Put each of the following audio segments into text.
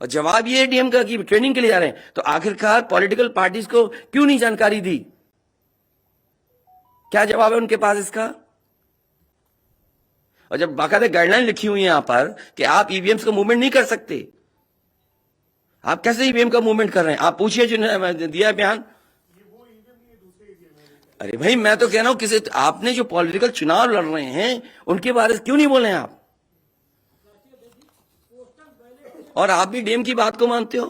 और जवाब ये है डीएम का कि ट्रेनिंग के लिए जा रहे हैं। तो आखिरकार पॉलिटिकल पार्टीज को क्यों नहीं जानकारी दी? क्या जवाब है उनके पास इसका? और जब बाकायदा गाइडलाइन लिखी हुई है यहां पर कि आप ईवीएम्स का मूवमेंट नहीं कर सकते, आप कैसे ईवीएम का मूवमेंट कर रहे हैं? आप पूछिए जिन्होंने दिया बयान। अरे भाई, मैं तो कह रहा हूं किसी आपने जो पॉलिटिकल चुनाव लड़ रहे हैं उनके बारे में क्यों नहीं बोल रहे हैं आप? और आप भी डीएम की बात को मानते हो?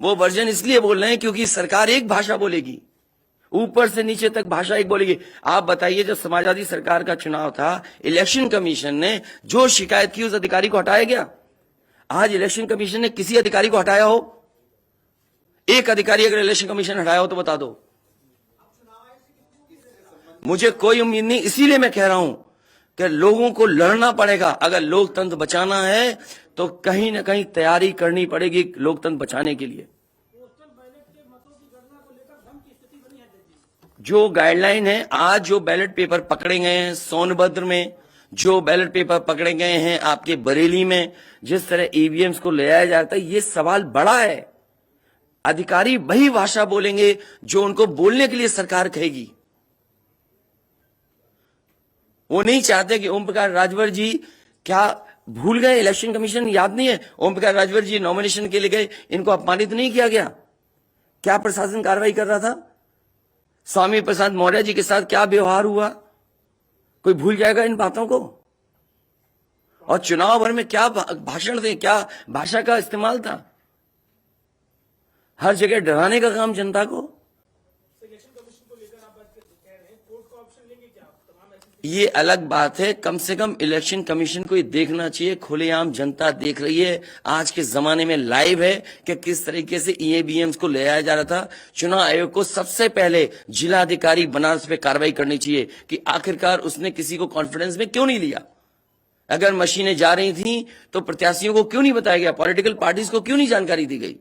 वो वर्जन इसलिए बोल रहे हैं क्योंकि सरकार एक भाषा बोलेगी, ऊपर से नीचे तक भाषा एक बोलेगी। आप बताइए, जब समाजवादी सरकार का चुनाव था, इलेक्शन कमीशन ने जो शिकायत की उस अधिकारी को हटाया गया? आज इलेक्शन कमीशन ने किसी अधिकारी को हटाया हो? एक अधिकारी अगर इलेक्शन कमीशन हटाया हो तो बता दो। मुझे कोई उम्मीद नहीं, इसीलिए मैं कह रहा हूं कि लोगों को लड़ना पड़ेगा। अगर लोकतंत्र बचाना है तो कहीं ना कहीं तैयारी करनी पड़ेगी लोकतंत्र बचाने के लिए। जो गाइडलाइन है, आज जो बैलेट पेपर पकड़े गए हैं सोनभद्र में, जो बैलेट पेपर पकड़े गए हैं आपके बरेली में, जिस तरह ईवीएम्स को ले आया जाता है, ये सवाल बड़ा है। अधिकारी वही भाषा बोलेंगे जो उनको बोलने के लिए सरकार कहेगी। वो नहीं चाहते कि ओम प्रकाश राजभर जी क्या भूल गए? इलेक्शन कमीशन याद नहीं है? ओम प्रकाश राजभर जी नॉमिनेशन के लिए गए, इनको अपमानित नहीं किया गया? क्या प्रशासन कार्रवाई कर रहा था? स्वामी प्रसाद मौर्य जी के साथ क्या व्यवहार हुआ? कोई भूल जाएगा इन बातों को? और चुनाव भर में क्या भाषण थे, क्या भाषा का इस्तेमाल था? हर जगह डराने का काम जनता को। ये अलग बात है, कम से कम इलेक्शन कमीशन को ये देखना चाहिए, खुलेआम जनता देख रही है, आज के जमाने में लाइव है कि किस तरीके से ईवीएम्स को ले आया जा रहा था। चुनाव आयोग को सबसे पहले जिलाधिकारी बनारस पे कार्रवाई करनी चाहिए कि आखिरकार उसने किसी को कॉन्फिडेंस में क्यों नहीं लिया। अगर मशीनें जा रही थी तो प्रत्याशियों को क्यों नहीं बताया गया? पॉलिटिकल पार्टीज को क्यों नहीं जानकारी दी गई?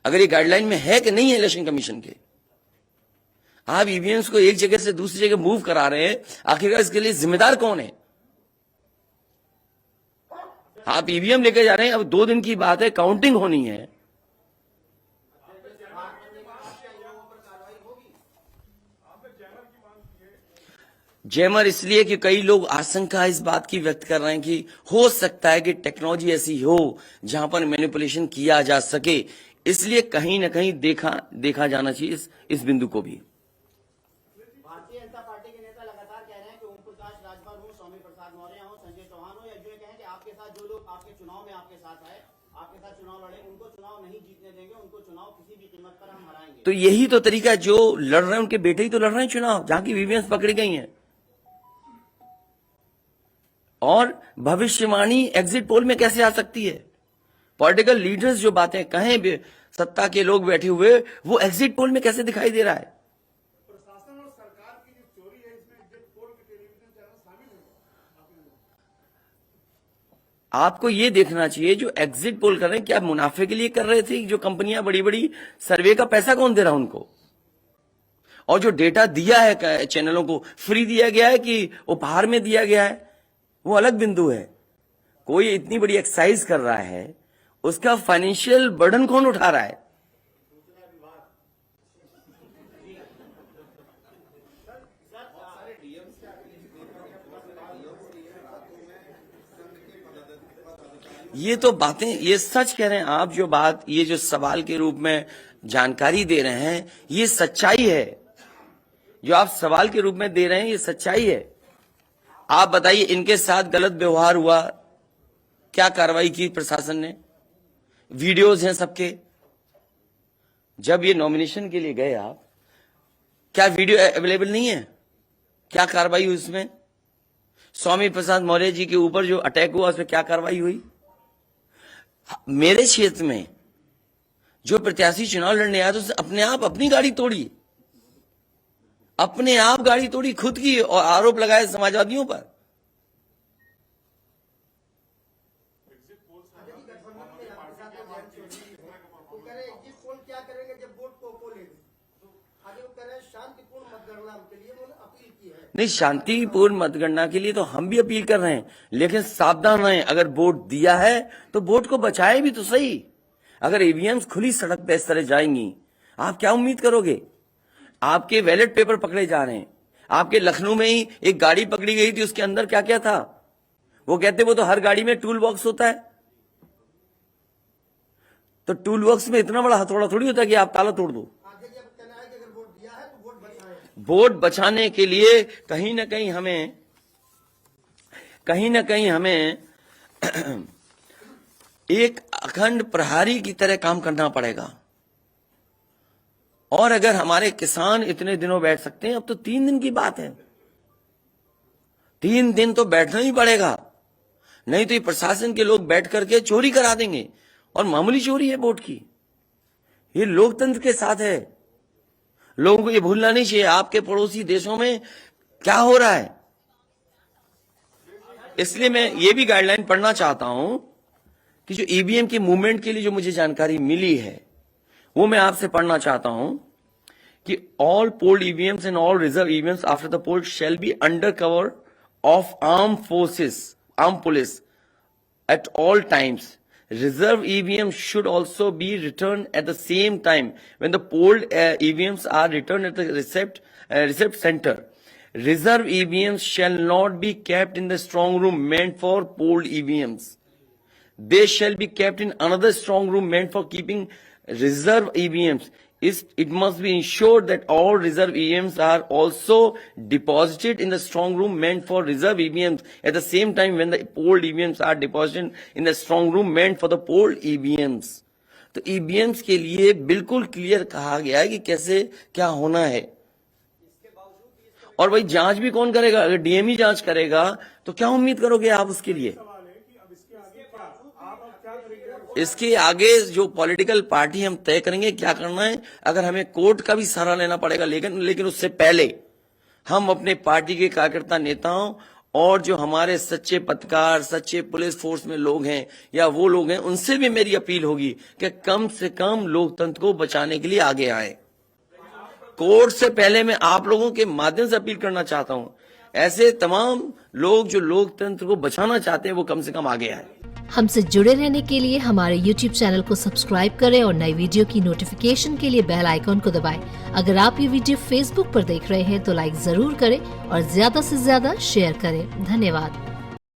अगर ये गाइडलाइन में है कि नहीं है इलेक्शन कमीशन के, आप ईवीएम्स को एक जगह से दूसरी जगह मूव करा रहे हैं, आखिरकार इसके लिए जिम्मेदार कौन है? आप ईवीएम लेकर जा रहे हैं, अब 2 दिन की बात है, काउंटिंग होनी है। जैमर इसलिए कि कई लोग आशंका इस बात की व्यक्त कर रहे हैं कि हो सकता है कि टेक्नोलॉजी ऐसी हो जहां पर मैनिपुलेशन किया जा सके, इसलिए कहीं ना कहीं देखा जाना चाहिए इस बिंदु को भी। भारतीय जनता पार्टी के नेता लगातार कह रहे हैं कि ओम प्रकाश राजभर हो, स्वामी प्रसाद मौर्य हो, संजय चौहान हो, या जो कहें कि आपके साथ जो लोग आपके चुनाव में आपके साथ आए, आपके साथ चुनाव लड़े, उनको चुनाव नहीं जीतने देंगे, उनको चुनाव किसी भी कीमत पर हम हराएंगे। तो यही तो तरीका, जो लड़ रहे हैं उनके बेटे ही तो लड़ रहे हैं चुनाव, जहां की ईवीएम्स पकड़ी गई हैं। और भविष्यवाणी एग्जिट पोल में कैसे आ सकती है? पॉलिटिकल लीडर्स जो बातें कहें, सत्ता के लोग बैठे हुए, वो एग्जिट पोल में कैसे दिखाई दे रहा है? प्रशासन और सरकार की जो चोरी है, इसमें एग्जिट पोल के टेलीविजन चैनल शामिल है। आपको ये देखना चाहिए, जो एग्जिट पोल कर रहे हैं क्या मुनाफे के लिए कर रहे थे? जो कंपनियां बड़ी बड़ी, सर्वे का पैसा कौन दे रहा है उनको? और जो डेटा दिया है चैनलों को, फ्री दिया गया है कि उपहार में दिया गया है, वो अलग बिंदु है। कोई इतनी बड़ी एक्सरसाइज कर रहा है, उसका फाइनेंशियल बर्डन कौन उठा रहा है? ये तो बातें, ये सच कह रहे हैं आप। जो बात, ये जो सवाल के रूप में जानकारी दे रहे हैं, ये सच्चाई है। जो आप सवाल के रूप में दे रहे हैं, ये सच्चाई है। आप बताइए, इनके साथ गलत व्यवहार हुआ, क्या कार्रवाई की प्रशासन ने? वीडियोज हैं सबके। जब ये नॉमिनेशन के लिए गए आप, क्या वीडियो अवेलेबल नहीं है? क्या कार्रवाई हुई उसमें? स्वामी प्रसाद मौर्य जी के ऊपर जो अटैक हुआ, उसमें क्या कार्रवाई हुई? मेरे क्षेत्र में जो प्रत्याशी चुनाव लड़ने आया, तो उसने अपने आप अपनी गाड़ी तोड़ी, अपने आप गाड़ी तोड़ी खुद की, और आरोप लगाए समाजवादियों पर। जो कह रहे हैं शांतिपूर्ण मतगणना के लिए उन्होंने अपील की है। नहीं, शांतिपूर्ण मतगणना के लिए तो हम भी अपील कर रहे हैं, लेकिन सावधान रहें। अगर वोट दिया है तो वोट को बचाए भी तो सही। अगर ईवीएम्स खुली सड़क पे इस तरह जाएंगी, आप क्या उम्मीद करोगे? आपके बैलेट पेपर पकड़े जा रहे हैं। आपके लखनऊ में ही एक गाड़ी पकड़ी गई थी, उसके अंदर क्या क्या था? वो कहते वो तो हर गाड़ी में टूल बॉक्स होता है। तो टूल बॉक्स में इतना बड़ा हथौड़ा थोड़ी होता है कि आप ताला तोड़ दो। आगे जब कहना है कि अगर वोट दिया है तो वोट बचाएं। वोट बचाने के लिए कहीं ना कहीं हमें एक अखंड प्रहरी की तरह काम करना पड़ेगा। और अगर हमारे किसान इतने दिनों बैठ सकते हैं, अब तो 3 दिन की बात है, 3 दिन तो बैठना ही पड़ेगा, नहीं तो ये प्रशासन के लोग बैठ करके चोरी करा देंगे। और मामूली चोरी है वोट की, ये लोकतंत्र के साथ है। लोगों को ये भूलना नहीं चाहिए आपके पड़ोसी देशों में क्या हो रहा है। इसलिए मैं ये भी गाइडलाइन पढ़ना चाहता हूं कि जो ईवीएम की मूवमेंट के लिए जो मुझे जानकारी मिली है, वो मैं आपसे पढ़ना चाहता हूं कि all polled EVMs and all reserve EVMs after the poll shall be under cover of arm police at all times. Reserve EVMs should also be returned at the same time when the polled EVMs are returned at the receipt center. Reserve EVMs shall not be kept in the strong room meant for polled EVMs. They shall be kept in another strong room meant for keeping reserve EVMs. It must be ensured that all reserve EVMs are also deposited in the strong room meant for reserve EVMs at the same time when the polled EVMs are deposited in the strong room meant for the polled EVMs. तो EVMs के लिए बिल्कुल clear कहा गया है कि कैसे क्या होना है। और भाई जांच भी कौन करेगा? अगर डीएम ही जांच करेगा तो क्या उम्मीद करोगे आप उसके लिए? इसके आगे जो पॉलिटिकल पार्टी हम तय करेंगे क्या करना है। अगर हमें कोर्ट का भी सहारा लेना पड़ेगा, लेकिन उससे पहले हम अपने पार्टी के कार्यकर्ता नेताओं और जो हमारे सच्चे पत्रकार, सच्चे पुलिस फोर्स में लोग हैं या वो लोग हैं, उनसे भी मेरी अपील होगी कि कम से कम लोकतंत्र को बचाने के लिए आगे आए। कोर्ट से पहले मैं आप लोगों के माध्यम से अपील करना चाहता हूं, ऐसे तमाम लोग जो लोकतंत्र को बचाना चाहते हैं वो कम से कम आगे आए। हमसे जुड़े रहने के लिए हमारे YouTube चैनल को सब्सक्राइब करें और नई वीडियो की नोटिफिकेशन के लिए बेल आइकॉन को दबाएं। अगर आप ये वीडियो Facebook पर देख रहे हैं तो लाइक जरूर करें और ज्यादा से ज्यादा शेयर करें। धन्यवाद।